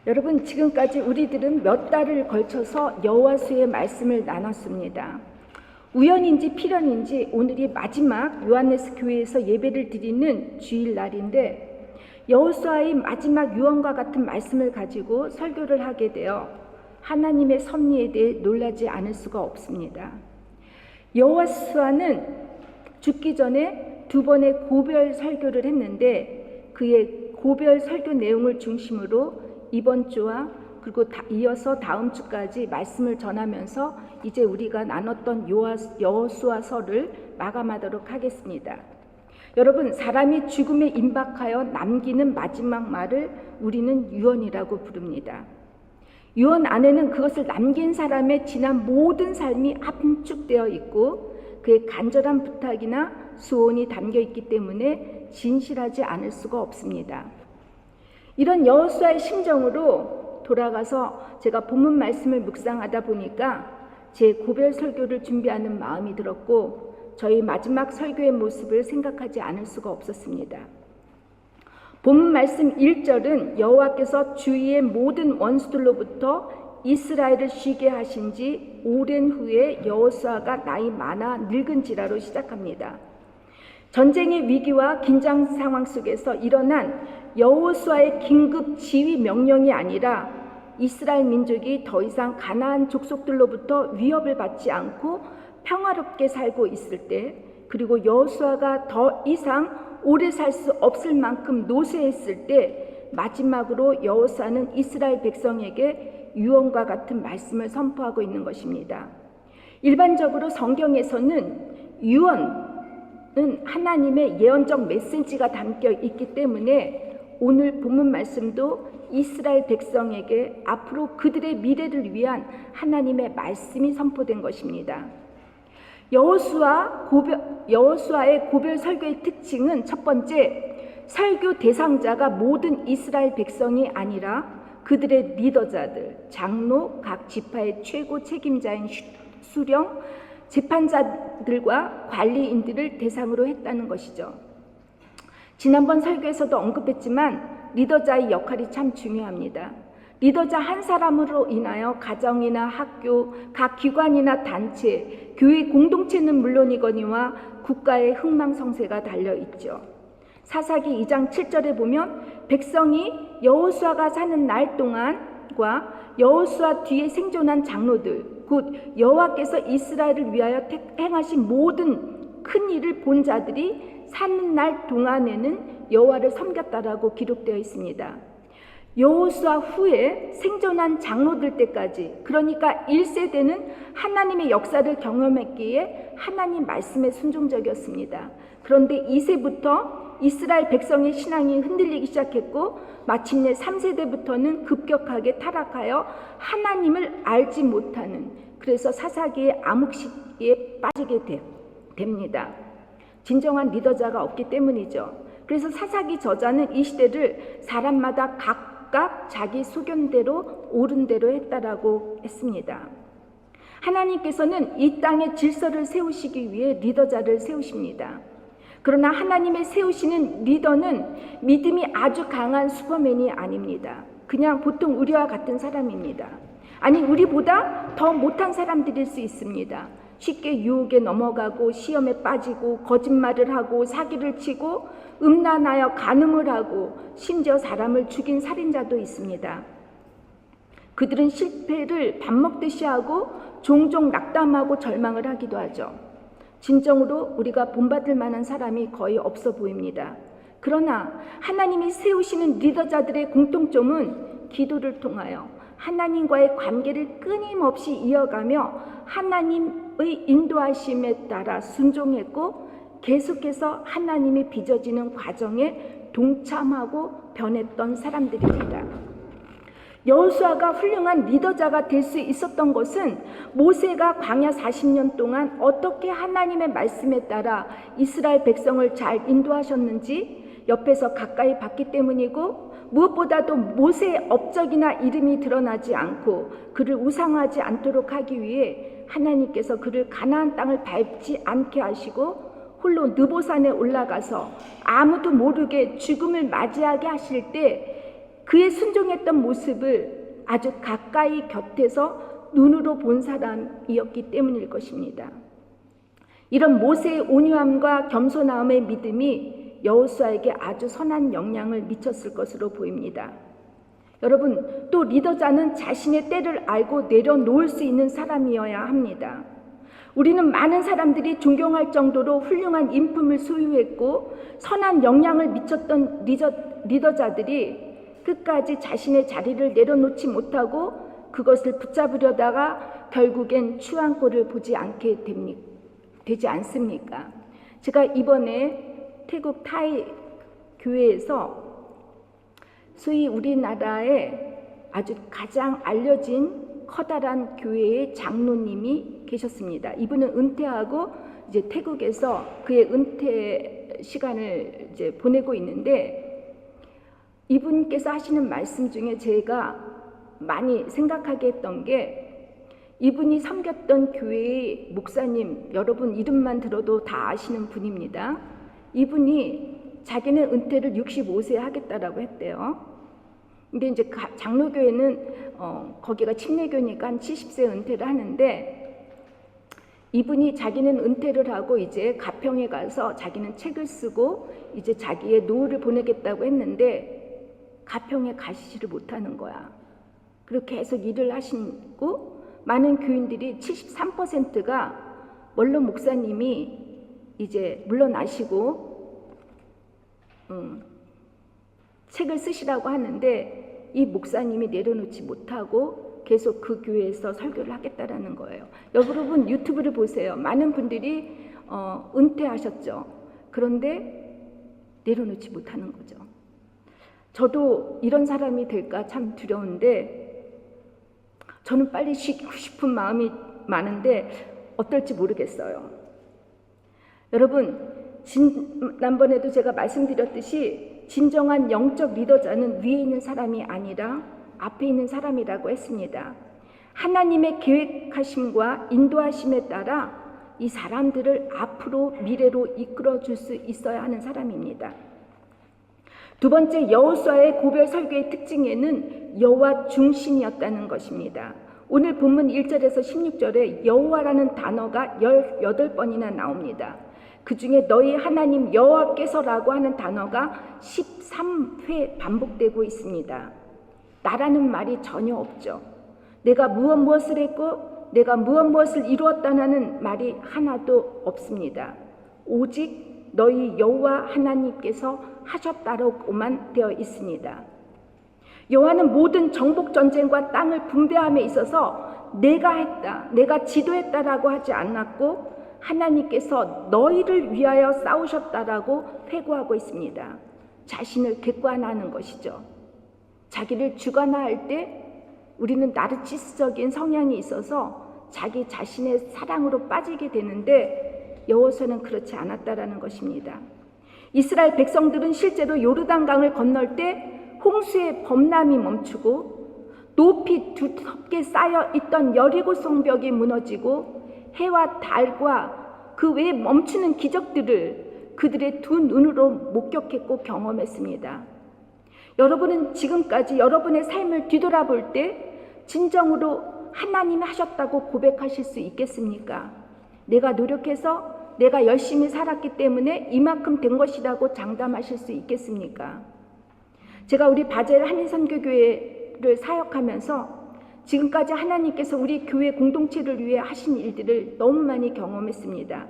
여러분, 지금까지 우리들은 몇 달을 걸쳐서 여호와수의 말씀을 나눴습니다. 우연인지 필연인지 오늘이 마지막 요한네스 교회에서 예배를 드리는 주일날인데, 여호수아의 마지막 유언과 같은 말씀을 가지고 설교를 하게 되어 하나님의 섭리에 대해 놀라지 않을 수가 없습니다. 여호수아는 죽기 전에 2번의 고별 설교를 했는데, 그의 고별 설교 내용을 중심으로 이번 주와 그리고 이어서 다음 주까지 말씀을 전하면서 이제 우리가 나눴던 여호수아서를 마감하도록 하겠습니다. 여러분, 사람이 죽음에 임박하여 남기는 마지막 말을 우리는 유언이라고 부릅니다. 유언 안에는 그것을 남긴 사람의 지난 모든 삶이 함축되어 있고 그의 간절한 부탁이나 소원이 담겨 있기 때문에 진실하지 않을 수가 없습니다. 이런 여호수아의 심정으로 돌아가서 제가 본문 말씀을 묵상하다 보니까 제 고별 설교를 준비하는 마음이 들었고, 저희 마지막 설교의 모습을 생각하지 않을 수가 없었습니다. 본문 말씀 1절은 여호와께서 주위의 모든 원수들로부터 이스라엘을 쉬게 하신 지 오랜 후에 여호수아가 나이 많아 늙은지라로 시작합니다. 전쟁의 위기와 긴장 상황 속에서 일어난 여호수아의 긴급 지휘 명령이 아니라 이스라엘 민족이 더 이상 가나안 족속들로부터 위협을 받지 않고 평화롭게 살고 있을 때, 그리고 여호수아가 더 이상 오래 살 수 없을 만큼 노쇠했을 때, 마지막으로 여호수아는 이스라엘 백성에게 유언과 같은 말씀을 선포하고 있는 것입니다. 일반적으로 성경에서는 유언 하나님의 예언적 메시지가 담겨 있기 때문에 오늘 본문 말씀도 이스라엘 백성에게 앞으로 그들의 미래를 위한 하나님의 말씀이 선포된 것입니다. 여호수아의 고별 설교의 특징은 첫 번째, 설교 대상자가 모든 이스라엘 백성이 아니라 그들의 리더자들, 장로, 각 지파의 최고 책임자인 수령, 재판자들과 관리인들을 대상으로 했다는 것이죠. 지난번 설교에서도 언급했지만 리더자의 역할이 참 중요합니다. 리더자 한 사람으로 인하여 가정이나 학교, 각 기관이나 단체, 교회 공동체는 물론이거니와 국가의 흥망성쇠가 달려있죠. 사사기 2장 7절에 보면 백성이 여호수아가 사는 날 동안과 여호수아 뒤에 생존한 장로들, 곧 여호와께서 이스라엘을 위하여 행하신 모든 큰 일을 본 자들이 사는 날 동안에는 여호와를 섬겼다라고 기록되어 있습니다. 여호수아 후에 생존한 장로들 때까지, 그러니까 1세대는 하나님의 역사를 경험했기에 하나님 말씀에 순종적이었습니다. 그런데 2세부터 이스라엘 백성의 신앙이 흔들리기 시작했고, 마침내 3세대부터는 급격하게 타락하여 하나님을 알지 못하는, 그래서 사사기의 암흑시기에 빠지게 됩니다. 진정한 리더자가 없기 때문이죠. 그래서 사사기 저자는 이 시대를 사람마다 각각 자기 소견대로 옳은 대로 했다라고 했습니다. 하나님께서는 이 땅에 질서를 세우시기 위해 리더자를 세우십니다. 그러나 하나님의 세우시는 리더는 믿음이 아주 강한 슈퍼맨이 아닙니다. 그냥 보통 우리와 같은 사람입니다. 아니, 우리보다 더 못한 사람들일 수 있습니다. 쉽게 유혹에 넘어가고 시험에 빠지고 거짓말을 하고 사기를 치고 음란하여 간음을 하고 심지어 사람을 죽인 살인자도 있습니다. 그들은 실패를 밥 먹듯이 하고 종종 낙담하고 절망을 하기도 하죠. 진정으로 우리가 본받을 만한 사람이 거의 없어 보입니다. 그러나 하나님이 세우시는 리더자들의 공통점은 기도를 통하여 하나님과의 관계를 끊임없이 이어가며 하나님의 인도하심에 따라 순종했고, 계속해서 하나님이 빚어지는 과정에 동참하고 변했던 사람들입니다. 여호수아가 훌륭한 리더자가 될 수 있었던 것은 모세가 광야 40년 동안 어떻게 하나님의 말씀에 따라 이스라엘 백성을 잘 인도하셨는지 옆에서 가까이 봤기 때문이고, 무엇보다도 모세의 업적이나 이름이 드러나지 않고 그를 우상화하지 않도록 하기 위해 하나님께서 그를 가나안 땅을 밟지 않게 하시고 홀로 느보산에 올라가서 아무도 모르게 죽음을 맞이하게 하실 때 그의 순종했던 모습을 아주 가까이 곁에서 눈으로 본 사람이었기 때문일 것입니다. 이런 모세의 온유함과 겸손함의 믿음이 여호수아에게 아주 선한 영향을 미쳤을 것으로 보입니다. 여러분, 또 리더자는 자신의 때를 알고 내려놓을 수 있는 사람이어야 합니다. 우리는 많은 사람들이 존경할 정도로 훌륭한 인품을 소유했고 선한 영향을 미쳤던 리더자들이 끝까지 자신의 자리를 내려놓지 못하고 그것을 붙잡으려다가 결국엔 추한 꼴을 보지 않게 되지 않습니까? 제가 이번에 태국 타이 교회에서 소위 우리나라에 아주 가장 알려진 커다란 교회의 장로님이 계셨습니다. 이분은 은퇴하고 이제 태국에서 그의 은퇴 시간을 이제 보내고 있는데, 이분께서 하시는 말씀 중에 제가 많이 생각하게 했던 게, 이분이 섬겼던 교회의 목사님, 여러분 이름만 들어도 다 아시는 분입니다. 이분이 자기는 은퇴를 65세에 하겠다라고 했대요. 근데 이제 장로교회는 거기가 침례교니까 한 70세 은퇴를 하는데, 이분이 자기는 은퇴를 하고 이제 가평에 가서 자기는 책을 쓰고 이제 자기의 노후를 보내겠다고 했는데 가평에 가시지를 못하는 거야. 그리고 계속 일을 하시고 많은 교인들이 73%가 원로 목사님이 이제 물러나시고 책을 쓰시라고 하는데 이 목사님이 내려놓지 못하고 계속 그 교회에서 설교를 하겠다라는 거예요. 여러분 유튜브를 보세요. 많은 분들이 은퇴하셨죠. 그런데 내려놓지 못하는 거죠. 저도 이런 사람이 될까 참 두려운데, 저는 빨리 쉬고 싶은 마음이 많은데 어떨지 모르겠어요. 여러분, 지난번에도 제가 말씀드렸듯이 진정한 영적 리더자는 위에 있는 사람이 아니라 앞에 있는 사람이라고 했습니다. 하나님의 계획하심과 인도하심에 따라 이 사람들을 앞으로 미래로 이끌어 줄 수 있어야 하는 사람입니다. 두 번째, 여호수아의 고별 설교의 특징에는 여호와 중심이었다는 것입니다. 오늘 본문 1절에서 16절에 여호와라는 단어가 18번이나 나옵니다. 그 중에 너희 하나님 여호와께서라고 하는 단어가 13회 반복되고 있습니다. 나라는 말이 전혀 없죠. 내가 무엇을 했고 내가 무엇을 이루었다는 말이 하나도 없습니다. 오직 너희 여호와 하나님께서 하셨다라고만 되어 있습니다. 여호와는 모든 정복 전쟁과 땅을 분배함에 있어서 내가 했다, 내가 지도했다라고 하지 않았고 하나님께서 너희를 위하여 싸우셨다라고 회고하고 있습니다. 자신을 객관화하는 것이죠. 자기를 주관화할 때 우리는 나르치스적인 성향이 있어서 자기 자신의 사랑으로 빠지게 되는데 여호수아는 그렇지 않았다라는 것입니다. 이스라엘 백성들은 실제로 요르단강을 건널 때 홍수의 범람이 멈추고 높이 두텁게 쌓여 있던 여리고 성벽이 무너지고 해와 달과 그 외에 멈추는 기적들을 그들의 두 눈으로 목격했고 경험했습니다. 여러분은 지금까지 여러분의 삶을 뒤돌아볼 때 진정으로 하나님이 하셨다고 고백하실 수 있겠습니까? 내가 노력해서 내가 열심히 살았기 때문에 이만큼 된 것이라고 장담하실 수 있겠습니까? 제가 우리 바젤 한인선교교회를 사역하면서 지금까지 하나님께서 우리 교회 공동체를 위해 하신 일들을 너무 많이 경험했습니다.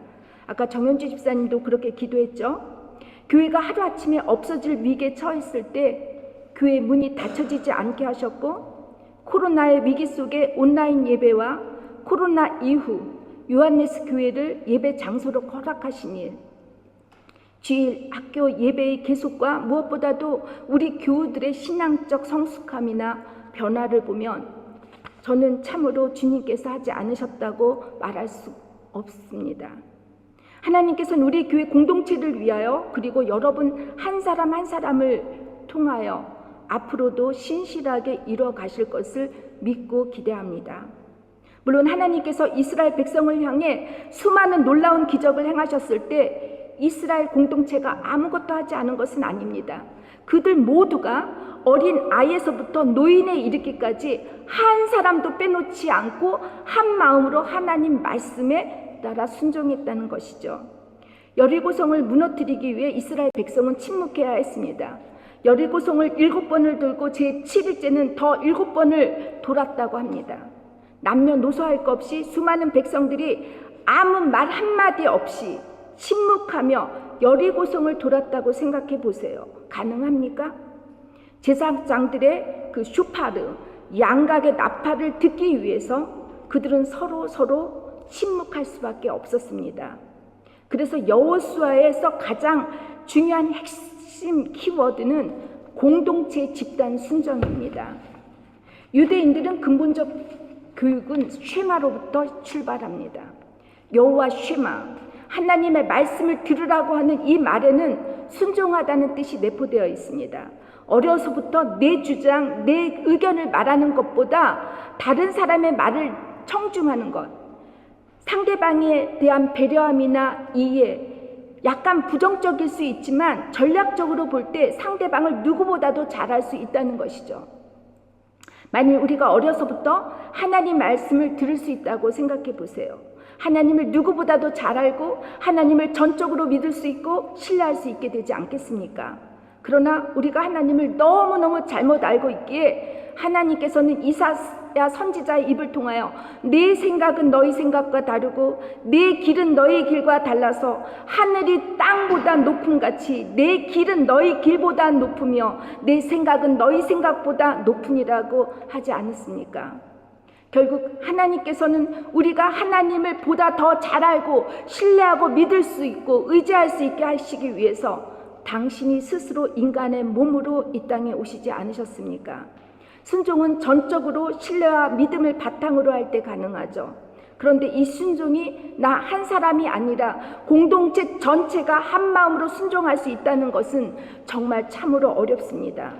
아까 정현주 집사님도 그렇게 기도했죠. 교회가 하루아침에 없어질 위기에 처했을 때 교회 문이 닫혀지지 않게 하셨고, 코로나의 위기 속에 온라인 예배와 코로나 이후 요한네스 교회를 예배 장소로 허락하신 일, 주일 학교 예배의 계속과 무엇보다도 우리 교우들의 신앙적 성숙함이나 변화를 보면 저는 참으로 주님께서 하지 않으셨다고 말할 수 없습니다. 하나님께서는 우리 교회 공동체를 위하여 그리고 여러분 한 사람 한 사람을 통하여 앞으로도 신실하게 이루어 가실 것을 믿고 기대합니다. 물론 하나님께서 이스라엘 백성을 향해 수많은 놀라운 기적을 행하셨을 때 이스라엘 공동체가 아무것도 하지 않은 것은 아닙니다. 그들 모두가 어린 아이에서부터 노인에 이르기까지 한 사람도 빼놓지 않고 한 마음으로 하나님 말씀에 따라 순종했다는 것이죠. 여리고성을 무너뜨리기 위해 이스라엘 백성은 침묵해야 했습니다. 여리고성을 7번을 돌고 제7일째는 더 7번을 돌았다고 합니다. 남녀노소할 것 없이 수많은 백성들이 아무 말 한마디 없이 침묵하며 여리고성을 돌았다고 생각해 보세요. 가능합니까? 제사장들의 그 쇼파르, 양각의 나팔을 듣기 위해서 그들은 서로 침묵할 수밖에 없었습니다. 그래서 여호수아에서 가장 중요한 핵심 키워드는 공동체 집단 순종입니다. 유대인들은 근본적 교육은 쉐마로부터 출발합니다. 여호와 쉐마, 하나님의 말씀을 들으라고 하는 이 말에는 순종하다는 뜻이 내포되어 있습니다. 어려서부터 내 주장, 내 의견을 말하는 것보다 다른 사람의 말을 청중하는 것, 상대방에 대한 배려함이나 이해, 약간 부정적일 수 있지만 전략적으로 볼 때 상대방을 누구보다도 잘할 수 있다는 것이죠. 만일 우리가 어려서부터 하나님 말씀을 들을 수 있다고 생각해 보세요. 하나님을 누구보다도 잘 알고 하나님을 전적으로 믿을 수 있고 신뢰할 수 있게 되지 않겠습니까? 그러나 우리가 하나님을 너무너무 잘못 알고 있기에 하나님께서는 이사야 선지자의 입을 통하여 내 생각은 너희 생각과 다르고 내 길은 너희 길과 달라서 하늘이 땅보다 높음 같이 내 길은 너희 길보다 높으며 내 생각은 너희 생각보다 높으니라고 하지 않았습니까? 결국 하나님께서는 우리가 하나님을 보다 더 잘 알고 신뢰하고 믿을 수 있고 의지할 수 있게 하시기 위해서 당신이 스스로 인간의 몸으로 이 땅에 오시지 않으셨습니까? 순종은 전적으로 신뢰와 믿음을 바탕으로 할 때 가능하죠. 그런데 이 순종이 나 한 사람이 아니라 공동체 전체가 한 마음으로 순종할 수 있다는 것은 정말 참으로 어렵습니다.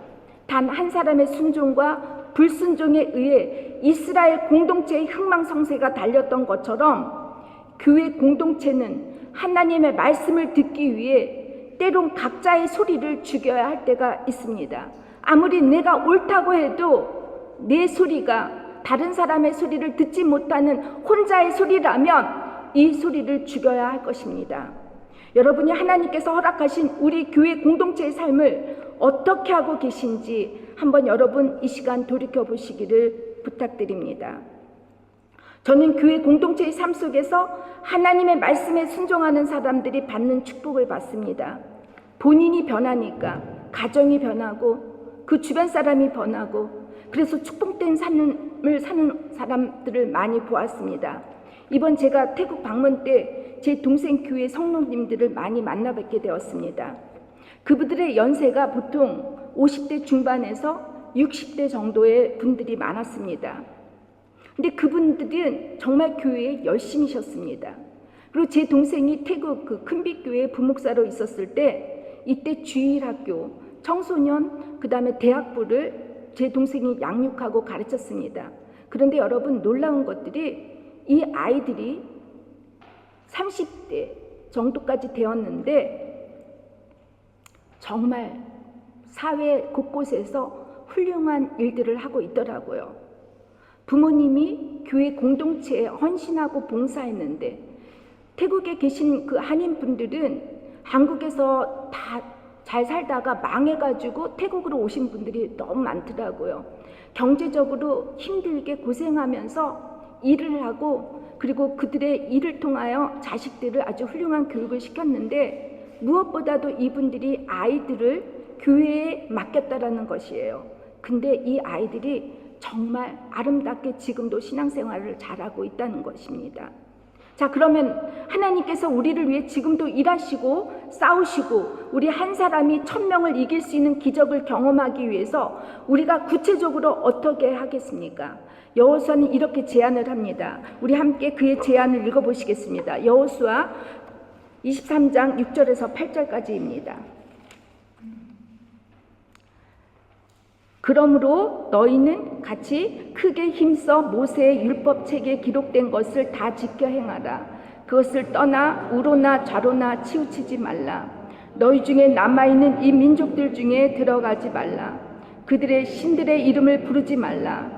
단 한 사람의 순종과 불순종에 의해 이스라엘 공동체의 흥망성쇠가 달렸던 것처럼 교회 공동체는 하나님의 말씀을 듣기 위해 때론 각자의 소리를 죽여야 할 때가 있습니다. 아무리 내가 옳다고 해도 내 소리가 다른 사람의 소리를 듣지 못하는 혼자의 소리라면 이 소리를 죽여야 할 것입니다. 여러분이 하나님께서 허락하신 우리 교회 공동체의 삶을 어떻게 하고 계신지 한번 여러분 이 시간 돌이켜 보시기를 부탁드립니다. 저는 교회 공동체의 삶 속에서 하나님의 말씀에 순종하는 사람들이 받는 축복을 받습니다. 본인이 변하니까 가정이 변하고 그 주변 사람이 변하고 그래서 축복된 삶을 사는 사람들을 많이 보았습니다. 이번 제가 태국 방문 때 제 동생 교회 성도님들을 많이 만나 뵙게 되었습니다. 그분들의 연세가 보통 50대 중반에서 60대 정도의 분들이 많았습니다. 근데 그분들은 정말 교회에 열심히셨습니다. 그리고 제 동생이 태국 그 큰빛교회 부목사로 있었을 때 이때 주일학교, 청소년, 그 다음에 대학부를 제 동생이 양육하고 가르쳤습니다. 그런데 여러분 놀라운 것들이 이 아이들이 30대 정도까지 되었는데 정말 사회 곳곳에서 훌륭한 일들을 하고 있더라고요. 부모님이 교회 공동체에 헌신하고 봉사했는데 태국에 계신 그 한인분들은 한국에서 다 잘 살다가 망해가지고 태국으로 오신 분들이 너무 많더라고요. 경제적으로 힘들게 고생하면서 일을 하고 그리고 그들의 일을 통하여 자식들을 아주 훌륭한 교육을 시켰는데 무엇보다도 이분들이 아이들을 교회에 맡겼다라는 것이에요. 근데 이 아이들이 정말 아름답게 지금도 신앙생활을 잘하고 있다는 것입니다. 자, 그러면 하나님께서 우리를 위해 지금도 일하시고 싸우시고 우리 한 사람이 1000명을 이길 수 있는 기적을 경험하기 위해서 우리가 구체적으로 어떻게 하겠습니까? 여호수아는 이렇게 제안을 합니다. 우리 함께 그의 제안을 읽어보시겠습니다. 여호수아 23장 6절에서 8절까지입니다. 그러므로 너희는 같이 크게 힘써 모세의 율법책에 기록된 것을 다 지켜 행하라. 그것을 떠나 우로나 좌로나 치우치지 말라. 너희 중에 남아있는 이 민족들 중에 들어가지 말라. 그들의 신들의 이름을 부르지 말라.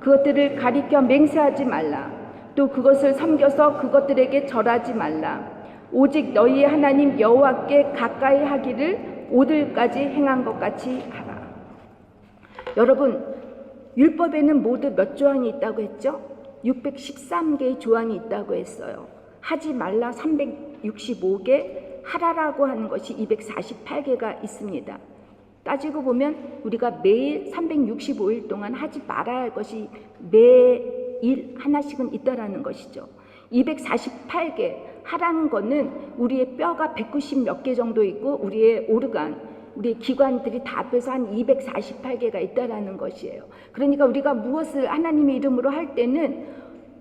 그것들을 가리켜 맹세하지 말라. 또 그것을 섬겨서 그것들에게 절하지 말라. 오직 너희의 하나님 여호와께 가까이 하기를 오늘까지 행한 것 같이 하라. 여러분, 율법에는 모두 몇 조항이 있다고 했죠? 613개의 조항이 있다고 했어요. 하지 말라 365개, 하라라고 하는 것이 248개가 있습니다. 따지고 보면 우리가 매일 365일 동안 하지 말아야 할 것이 매일 하나씩은 있다라는 것이죠. 248개 하라는 것은 우리의 뼈가 190 몇 개 정도 있고 우리의 오르간, 우리의 기관들이 다 합해서 한 248개가 있다라는 것이에요. 그러니까 우리가 무엇을 하나님의 이름으로 할 때는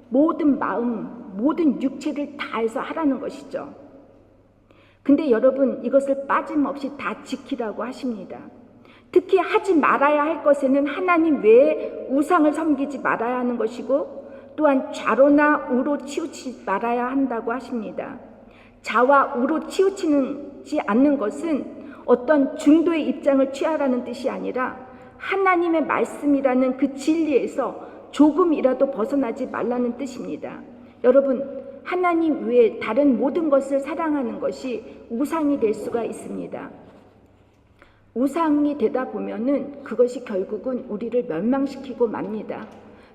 모든 마음, 모든 육체를 다해서 하라는 것이죠. 근데 여러분, 이것을 빠짐없이 다 지키라고 하십니다. 특히 하지 말아야 할 것에는 하나님 외에 우상을 섬기지 말아야 하는 것이고, 또한 좌로나 우로 치우치지 말아야 한다고 하십니다. 좌와 우로 치우치지 않는 것은 어떤 중도의 입장을 취하라는 뜻이 아니라 하나님의 말씀이라는 그 진리에서 조금이라도 벗어나지 말라는 뜻입니다. 여러분, 하나님 외에 다른 모든 것을 사랑하는 것이 우상이 될 수가 있습니다. 우상이 되다 보면은 그것이 결국은 우리를 멸망시키고 맙니다.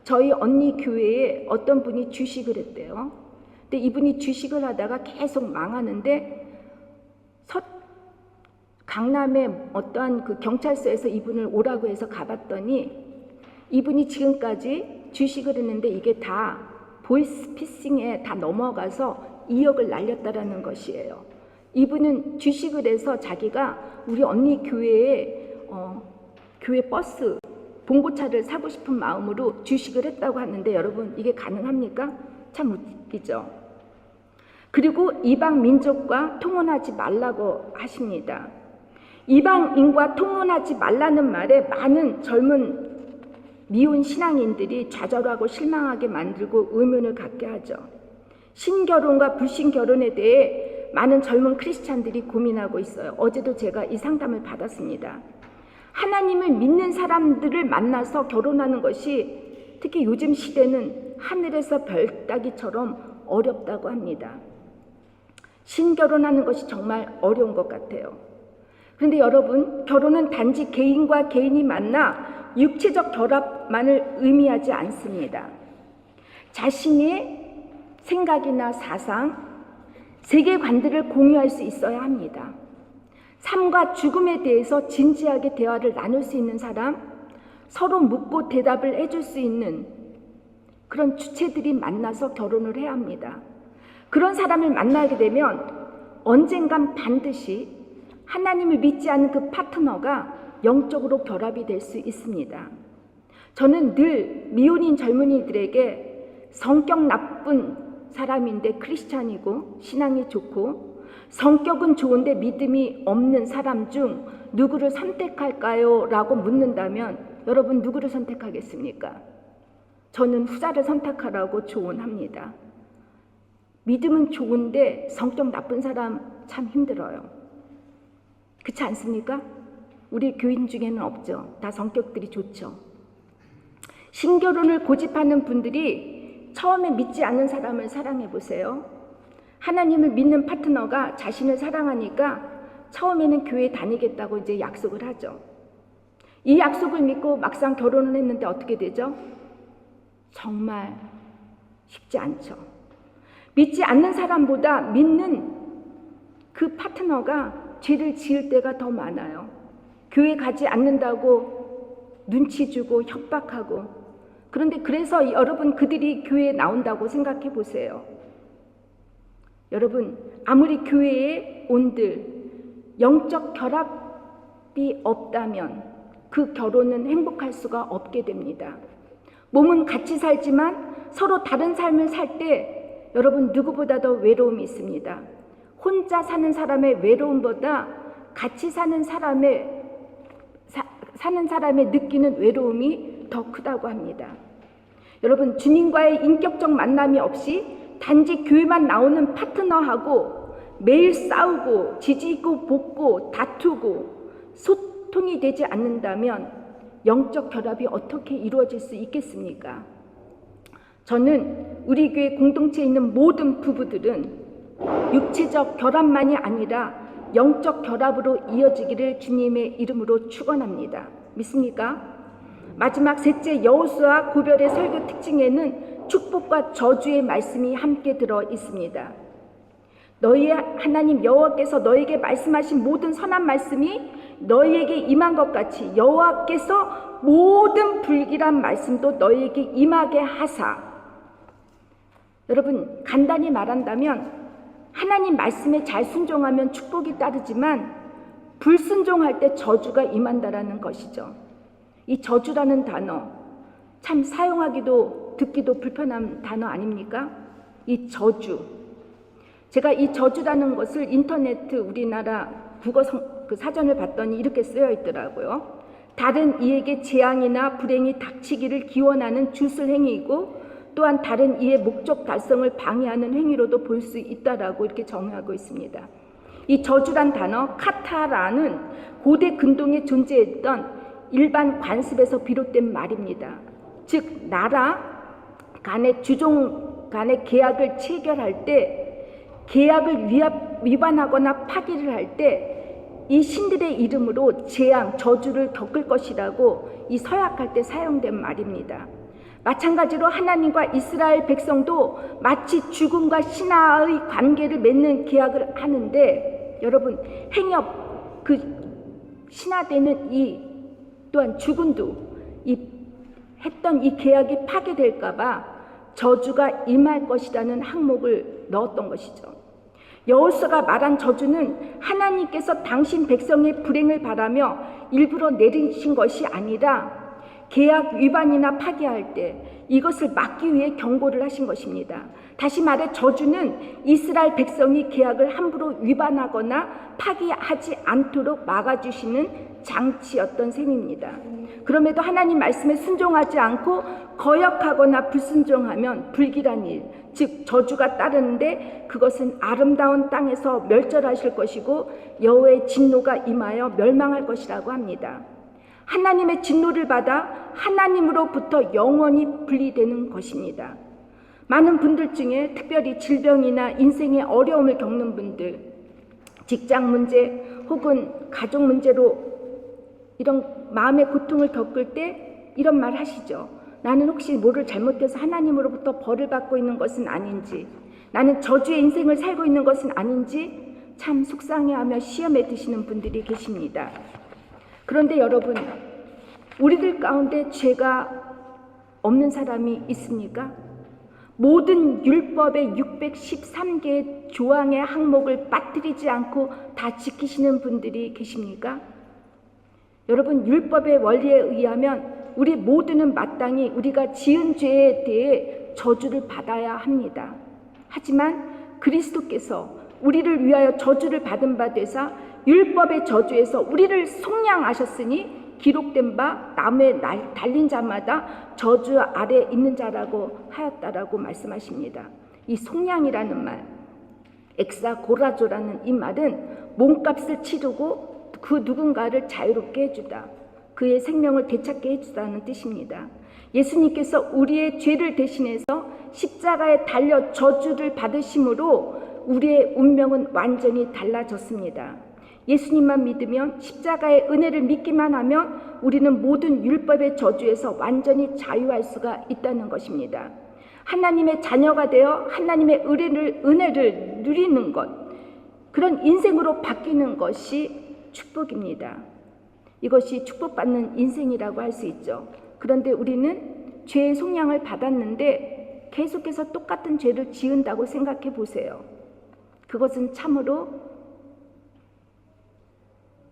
저희 언니 교회에 어떤 분이 주식을 했대요. 근데 이분이 주식을 하다가 계속 망하는데 강남의 어떠한 그 경찰서에서 이분을 오라고 해서 가봤더니 이분이 지금까지 주식을 했는데 이게 다 보이스피싱에 다 넘어가서 2억을 날렸다라는 것이에요. 이분은 주식을 해서 자기가 우리 언니 교회에 교회 버스 봉고차를 사고 싶은 마음으로 주식을 했다고 하는데 여러분, 이게 가능합니까? 참 웃기죠. 그리고 이방 민족과 통혼하지 말라고 하십니다. 이방인과 통혼하지 말라는 말에 많은 젊은 미혼 신앙인들이 좌절하고 실망하게 만들고 의문을 갖게 하죠. 신결혼과 불신결혼에 대해 많은 젊은 크리스찬들이 고민하고 있어요. 어제도 제가 이 상담을 받았습니다. 하나님을 믿는 사람들을 만나서 결혼하는 것이 특히 요즘 시대는 하늘에서 별 따기처럼 어렵다고 합니다. 신결혼하는 것이 정말 어려운 것 같아요. 그런데 여러분, 결혼은 단지 개인과 개인이 만나 육체적 결합만을 의미하지 않습니다. 자신의 생각이나 사상, 세계관들을 공유할 수 있어야 합니다. 삶과 죽음에 대해서 진지하게 대화를 나눌 수 있는 사람, 서로 묻고 대답을 해줄 수 있는 그런 주체들이 만나서 결혼을 해야 합니다. 그런 사람을 만나게 되면 언젠간 반드시 하나님을 믿지 않는 그 파트너가 영적으로 결합이 될 수 있습니다. 저는 늘 미혼인 젊은이들에게 성격 나쁜 사람인데 크리스찬이고 신앙이 좋고 성격은 좋은데 믿음이 없는 사람 중 누구를 선택할까요? 라고 묻는다면 여러분, 누구를 선택하겠습니까? 저는 후자를 선택하라고 조언합니다. 믿음은 좋은데 성격 나쁜 사람 참 힘들어요. 그렇지 않습니까? 우리 교인 중에는 없죠. 다 성격들이 좋죠. 신결혼을 고집하는 분들이 처음에 믿지 않는 사람을 사랑해 보세요. 하나님을 믿는 파트너가 자신을 사랑하니까 처음에는 교회 다니겠다고 이제 약속을 하죠. 이 약속을 믿고 막상 결혼을 했는데 어떻게 되죠? 정말 쉽지 않죠. 믿지 않는 사람보다 믿는 그 파트너가 죄를 지을 때가 더 많아요. 교회 가지 않는다고 눈치 주고 협박하고. 그런데 그래서 여러분, 그들이 교회에 나온다고 생각해 보세요. 여러분, 아무리 교회에 온들 영적 결합이 없다면 그 결혼은 행복할 수가 없게 됩니다. 몸은 같이 살지만 서로 다른 삶을 살 때 여러분, 누구보다 더 외로움이 있습니다. 혼자 사는 사람의 외로움보다 같이 사는 사람의 느끼는 외로움이 더 크다고 합니다. 여러분, 주님과의 인격적 만남이 없이 단지 교회만 나오는 파트너하고 매일 싸우고 지지고 볶고 다투고 소통이 되지 않는다면 영적 결합이 어떻게 이루어질 수 있겠습니까? 저는 우리 교회 공동체에 있는 모든 부부들은 육체적 결합만이 아니라 영적 결합으로 이어지기를 주님의 이름으로 축원합니다. 믿습니까? 마지막 셋째 여호수아 고별의 설교 특징에는 축복과 저주의 말씀이 함께 들어 있습니다. 너희의 하나님 여호와께서 너에게 말씀하신 모든 선한 말씀이 너희에게 임한 것 같이 여호와께서 모든 불길한 말씀도 너희에게 임하게 하사. 여러분, 간단히 말한다면 하나님 말씀에 잘 순종하면 축복이 따르지만 불순종할 때 저주가 임한다라는 것이죠. 이 저주라는 단어 참 사용하기도 듣기도 불편한 단어 아닙니까? 이 저주. 제가 이 저주라는 것을 인터넷 우리나라 국어 사전을 봤더니 이렇게 쓰여 있더라고요. 다른 이에게 재앙이나 불행이 닥치기를 기원하는 주술 행위이고 또한 다른 이의 목적 달성을 방해하는 행위로도 볼 수 있다라고 이렇게 정의하고 있습니다. 이 저주란 단어 카타라는 고대 근동에 존재했던 일반 관습에서 비롯된 말입니다. 즉 나라 간의 주종 간의 계약을 체결할 때 계약을 위반하거나 파기를 할 때 이 신들의 이름으로 재앙, 저주를 겪을 것이라고 이 서약할 때 사용된 말입니다. 마찬가지로 하나님과 이스라엘 백성도 마치 죽음과 신하의 관계를 맺는 계약을 하는데 여러분 행엽 그 신하되는 이 또한 죽음도 했던 이 계약이 파괴될까봐 저주가 임할 것이라는 항목을 넣었던 것이죠. 여호수아가 말한 저주는 하나님께서 당신 백성의 불행을 바라며 일부러 내리신 것이 아니라 계약 위반이나 파기할 때 이것을 막기 위해 경고를 하신 것입니다. 다시 말해 저주는 이스라엘 백성이 계약을 함부로 위반하거나 파기하지 않도록 막아주시는 장치였던 셈입니다. 그럼에도 하나님 말씀에 순종하지 않고 거역하거나 불순종하면 불길한 일, 즉 저주가 따르는데 그것은 아름다운 땅에서 멸절하실 것이고 여호와의 진노가 임하여 멸망할 것이라고 합니다. 하나님의 진노를 받아 하나님으로부터 영원히 분리되는 것입니다. 많은 분들 중에 특별히 질병이나 인생의 어려움을 겪는 분들, 직장 문제 혹은 가족 문제로 이런 마음의 고통을 겪을 때 이런 말 하시죠. 나는 혹시 뭐를 잘못해서 하나님으로부터 벌을 받고 있는 것은 아닌지, 나는 저주의 인생을 살고 있는 것은 아닌지 참 속상해하며 시험에 드시는 분들이 계십니다. 그런데 여러분, 우리들 가운데 죄가 없는 사람이 있습니까? 모든 율법의 613개의 조항의 항목을 빠뜨리지 않고 다 지키시는 분들이 계십니까? 여러분, 율법의 원리에 의하면 우리 모두는 마땅히 우리가 지은 죄에 대해 저주를 받아야 합니다. 하지만 그리스도께서 우리를 위하여 저주를 받은 바 되사 율법의 저주에서 우리를 속량하셨으니 기록된 바 나무에 달린 자마다 저주 아래 있는 자라고 하였다라고 말씀하십니다. 이 속량이라는 말, 엑사고라조라는 이 말은 몸값을 치르고 그 누군가를 자유롭게 해주다, 그의 생명을 되찾게 해주다는 뜻입니다. 예수님께서 우리의 죄를 대신해서 십자가에 달려 저주를 받으심으로 우리의 운명은 완전히 달라졌습니다. 예수님만 믿으면, 십자가의 은혜를 믿기만 하면 우리는 모든 율법의 저주에서 완전히 자유할 수가 있다는 것입니다. 하나님의 자녀가 되어 하나님의 은혜를 누리는 것, 그런 인생으로 바뀌는 것이 축복입니다. 이것이 축복받는 인생이라고 할 수 있죠. 그런데 우리는 죄의 속량을 받았는데 계속해서 똑같은 죄를 지은다고 생각해 보세요. 그것은 참으로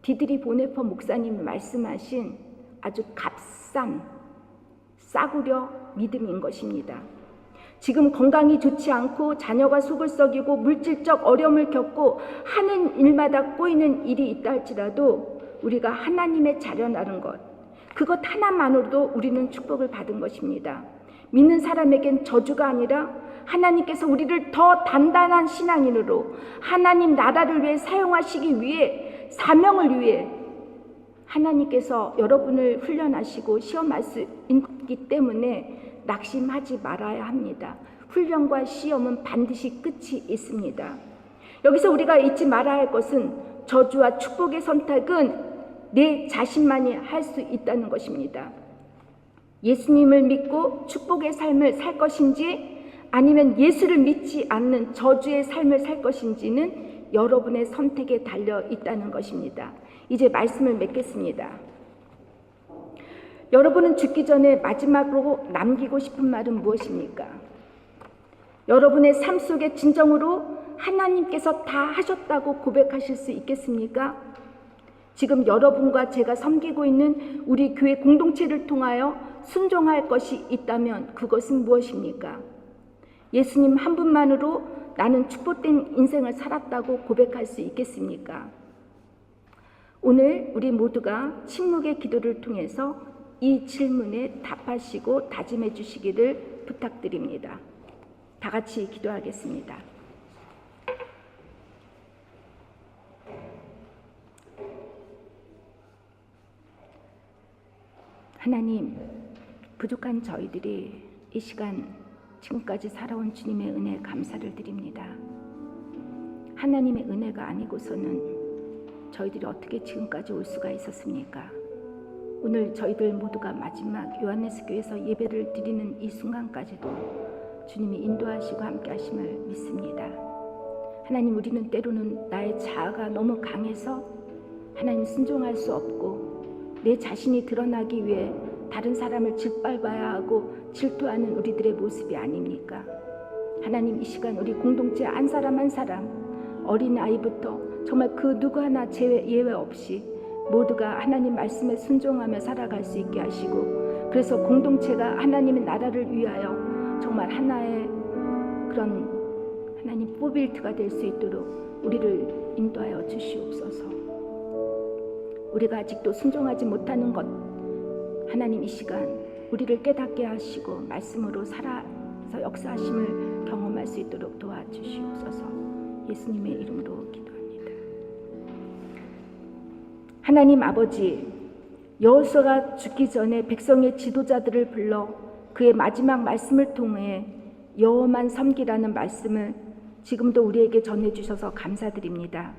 디드리 보네퍼 목사님이 말씀하신 아주 값싼 싸구려 믿음인 것입니다. 지금 건강이 좋지 않고 자녀가 속을 썩이고 물질적 어려움을 겪고 하는 일마다 꼬이는 일이 있다 할지라도 우리가 하나님의 자녀라는 것, 그것 하나만으로도 우리는 축복을 받은 것입니다. 믿는 사람에겐 저주가 아니라 하나님께서 우리를 더 단단한 신앙인으로 하나님 나라를 위해 사용하시기 위해, 사명을 위해 하나님께서 여러분을 훈련하시고 시험할 수 있기 때문에 낙심하지 말아야 합니다. 훈련과 시험은 반드시 끝이 있습니다. 여기서 우리가 잊지 말아야 할 것은 저주와 축복의 선택은 내 자신만이 할 수 있다는 것입니다. 예수님을 믿고 축복의 삶을 살 것인지 아니면 예수를 믿지 않는 저주의 삶을 살 것인지는 여러분의 선택에 달려 있다는 것입니다. 이제 말씀을 맺겠습니다. 여러분은 죽기 전에 마지막으로 남기고 싶은 말은 무엇입니까? 여러분의 삶 속에 진정으로 하나님께서 다 하셨다고 고백하실 수 있겠습니까? 지금 여러분과 제가 섬기고 있는 우리 교회 공동체를 통하여 순종할 것이 있다면 그것은 무엇입니까? 예수님 한 분만으로 나는 축복된 인생을 살았다고 고백할 수 있겠습니까? 오늘 우리 모두가 침묵의 기도를 통해서 이 질문에 답하시고 다짐해 주시기를 부탁드립니다. 다 같이 기도하겠습니다. 하나님, 부족한 저희들이 이 시간 지금까지 살아온 주님의 은혜에 감사를 드립니다. 하나님의 은혜가 아니고서는 저희들이 어떻게 지금까지 올 수가 있었습니까? 오늘 저희들 모두가 마지막 요한네스 교회에서 예배를 드리는 이 순간까지도 주님이 인도하시고 함께 하심을 믿습니다. 하나님, 우리는 때로는 나의 자아가 너무 강해서 하나님 순종할 수 없고 내 자신이 드러나기 위해 다른 사람을 짓밟아야 하고 질투하는 우리들의 모습이 아닙니까? 하나님, 이 시간 우리 공동체 한 사람 한 사람, 어린아이부터 정말 그 누구 하나 예외 없이 모두가 하나님 말씀에 순종하며 살아갈 수 있게 하시고, 그래서 공동체가 하나님의 나라를 위하여 정말 하나의 그런 하나님 포빌트가 될 수 있도록 우리를 인도하여 주시옵소서. 우리가 아직도 순종하지 못하는 것, 하나님 이 시간 우리를 깨닫게 하시고 말씀으로 살아서 역사하심을 경험할 수 있도록 도와주시옵소서. 예수님의 이름으로 기도합니다. 하나님 아버지, 여호수아가 죽기 전에 백성의 지도자들을 불러 그의 마지막 말씀을 통해 여호와만 섬기라는 말씀을 지금도 우리에게 전해주셔서 감사드립니다.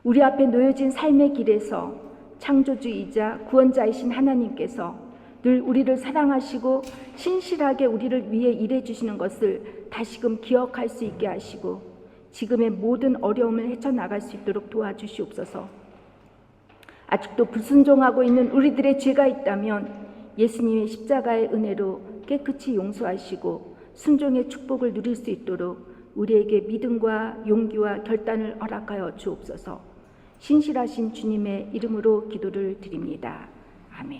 우리 앞에 놓여진 삶의 길에서 창조주이자 구원자이신 하나님께서 늘 우리를 사랑하시고 신실하게 우리를 위해 일해 주시는 것을 다시금 기억할 수 있게 하시고 지금의 모든 어려움을 헤쳐나갈 수 있도록 도와주시옵소서. 아직도 불순종하고 있는 우리들의 죄가 있다면 예수님의 십자가의 은혜로 깨끗이 용서하시고 순종의 축복을 누릴 수 있도록 우리에게 믿음과 용기와 결단을 허락하여 주옵소서. 신실하신 주님의 이름으로 기도를 드립니다. 아멘.